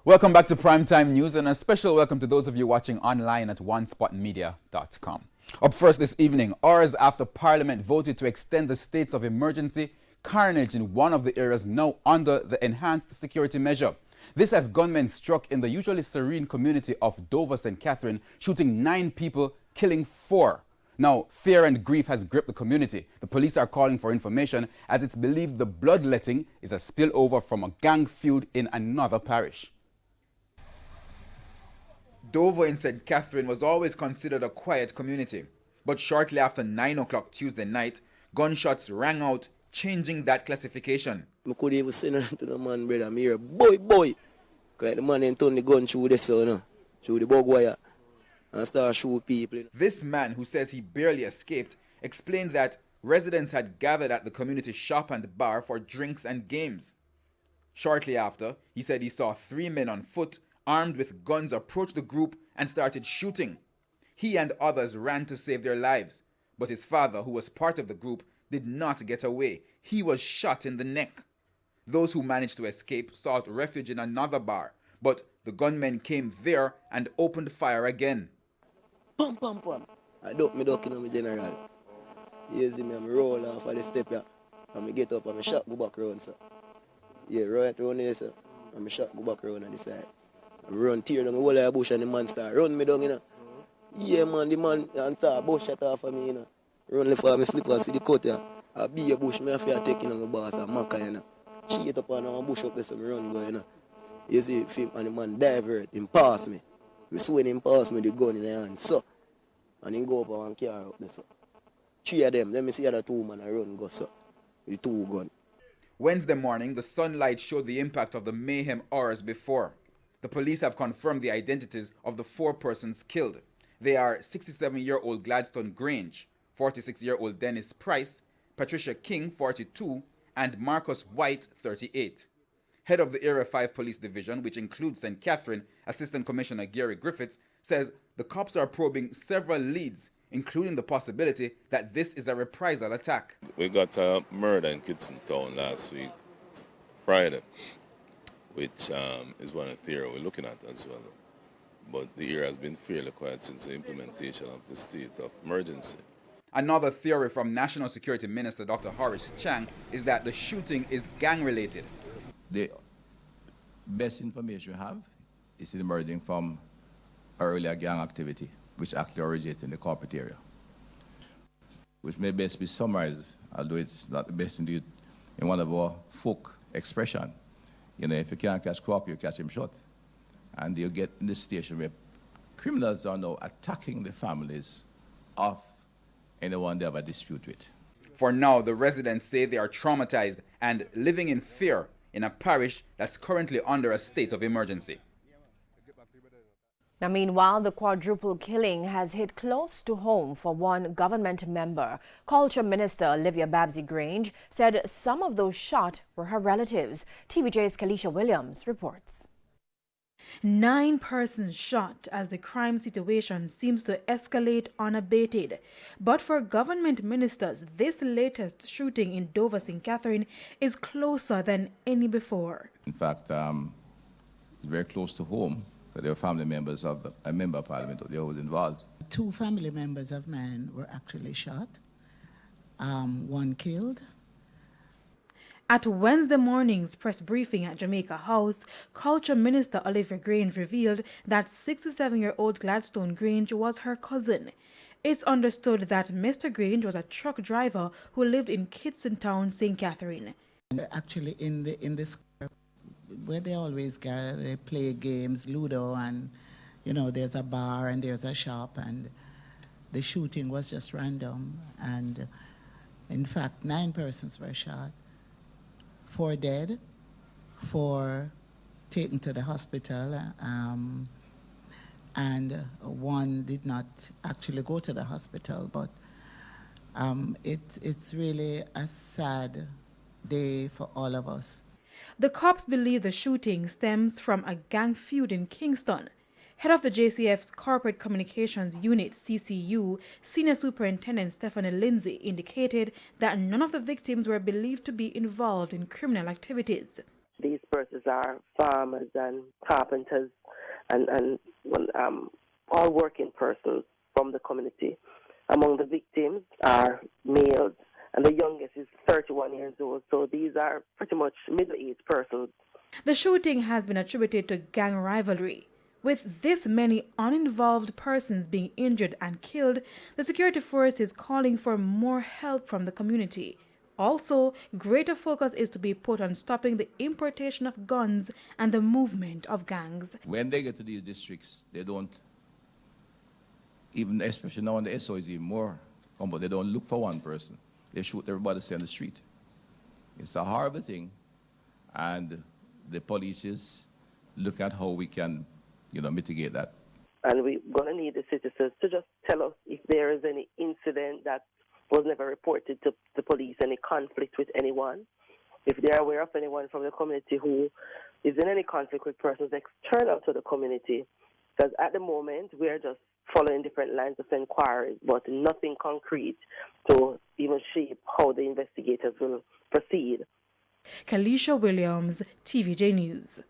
Welcome back to Primetime News, and a special welcome to those of you watching online at onespotmedia.com. Up first this evening, hours after Parliament voted to extend the states of emergency, carnage in one of the areas now under the enhanced security measure. This as gunmen struck in the usually serene community of Dover St. Catherine, shooting 9 people, killing 4. Now, fear and grief has gripped the community. The police are calling for information as it's believed the bloodletting is a spillover from a gang feud in another parish. Dover in St. Catherine was always considered a quiet community, but shortly after 9 o'clock Tuesday night, gunshots rang out, changing that classification. I could even say to the man, brother, I'm here, boy. Like the man then turn the gun through the sun, through the bug wire, and start shoot people. This man, who says he barely escaped, explained that residents had gathered at the community shop and bar for drinks and games. Shortly after, he said he saw 3 men on foot, armed with guns, approached the group and started shooting. He and others ran to save their lives, but his father, who was part of the group, did not get away. He was shot in the neck. Those who managed to escape sought refuge in another bar, but the gunmen came there and opened fire again. Pum. I duck in my general. You see me, I'm roll off of the step here. And I get up and I shot go back around, sir. Yeah, right around here, sir. And I shot go back around on the side. Run, tear down the whole of the bush and the man start run me down, Yeah, man, the man and start bush shot off of me, Run left for me slip and see the cut, I be a bush, me have to take my boss and maca, Cheat up on a bush up there, so me run go, You see him and the man divert, him pass me. Me swing him pass me the gun in the hand, so. And he go up and car up there, so. 3 of them, let me see the other 2 man I run go, so. With 2 gun. Wednesday morning, the sunlight showed the impact of the mayhem hours before. The police have confirmed the identities of the 4 persons killed. They are 67-year-old Gladstone Grange, 46-year-old Dennis Price, Patricia King, 42, and Marcus White, 38. Head of the Area 5 Police Division, which includes St. Catherine, Assistant Commissioner Gary Griffiths, says the cops are probing several leads, including the possibility that this is a reprisal attack. We got a murder in Kitson Town last week, Friday, which is one of the theories we're looking at as well. But the area has been fairly quiet since the implementation of the state of emergency. Another theory from National Security Minister Dr. Horace Chang is that the shooting is gang-related. The best information we have is emerging from earlier gang activity, which actually originated in the corporate area, which may best be summarized, although it's not the best to do it in one of our folk expression. If you can't catch Crocker, you catch him short. And you get in this station where criminals are now attacking the families of anyone they have a dispute with. For now, the residents say they are traumatized and living in fear in a parish that's currently under a state of emergency. Now, meanwhile, the quadruple killing has hit close to home for one government member. Culture Minister Olivia Babsy Grange said some of those shot were her relatives. TVJ's Kalisha Williams reports. 9 persons shot as the crime situation seems to escalate unabated. But for government ministers, this latest shooting in Dover St. Catherine is closer than any before. In fact, very close to home. They were family members of a member of parliament, they were involved. 2 family members of mine were actually shot, 1 killed. At Wednesday morning's press briefing at Jamaica House, Culture Minister Olivia Grange revealed that 67-year-old Gladstone Grange was her cousin. It's understood that Mr. Grange was a truck driver who lived in Kitson Town, St. Catherine. And actually in the square, where they always gather, they play games, Ludo, and there's a bar and there's a shop, and the shooting was just random. And in fact, 9 persons were shot, 4 dead, 4 taken to the hospital, and 1 did not actually go to the hospital. But it's really a sad day for all of us. The cops believe the shooting stems from a gang feud in Kingston. Head of the JCF's Corporate Communications Unit, CCU, Senior Superintendent Stephanie Lindsay indicated that none of the victims were believed to be involved in criminal activities. These persons are farmers and carpenters and all working persons from the community. Among the victims are males, and the youngest is 31 years old. So these are pretty much middle-aged persons. The shooting has been attributed to gang rivalry. With this many uninvolved persons being injured and killed, the security force is calling for more help from the community. Also, greater focus is to be put on stopping the importation of guns and the movement of gangs. When they get to these districts, they don't, even especially now in the SO is even more, but they don't look for one person. They shoot everybody on the street. It's a horrible thing, and the police is looking at how we can, mitigate that. And we're going to need the citizens to just tell us if there is any incident that was never reported to the police, any conflict with anyone. If they're aware of anyone from the community who is in any conflict with persons external to the community. Because at the moment, we're just following different lines of inquiry, but nothing concrete to even shape how the investigators will proceed. Kalisha Williams, TVJ News.